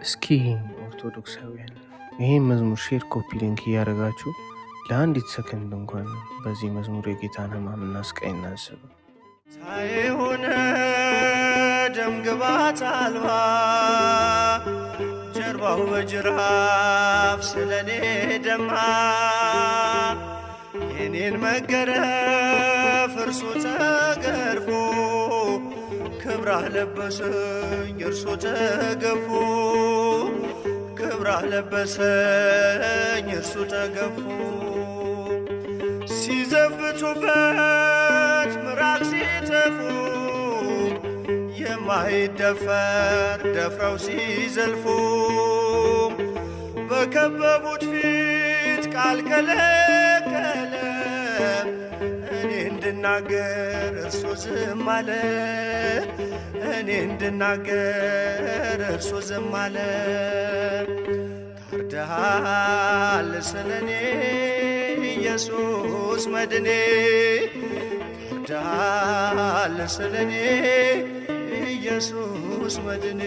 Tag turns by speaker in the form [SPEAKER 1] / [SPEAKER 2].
[SPEAKER 1] እስኪ ኦርቶዶክሳውያን ይሄን መዝሙር ሼር ኮፒ ሊንክ እያደረጋችሁ ለአንዲት ሰከንድ እንኳን በዚህ መዝሙር የጌታን ሕማምና ስቃይ እናስብ።
[SPEAKER 2] ሳይሆን ደም ግባት አልባ ጀርባው በጅራፍ ስለኔ ደማ የኔን መገረፍ እርሱ ተገርፎ ክብራህ ለበሰኝ እርሱ ተገፎ ክብራህ ለበሰኝ እርሱ ተገፎ ሲዘብቱበት ምራቅ ሲተፉ የማይደፈር ደፍረው ሲዘልፉ በከበቡት ፊት ቃል ከለከለ እኔ እንድናገር እርሱ ዝም አለ እኔ እንድናገር እርሱ ዝም አለ ታርደሃል ስለኔ ኢየሱስ መድኔ ታርደሃል ስለኔ ኢየሱስ መድኔ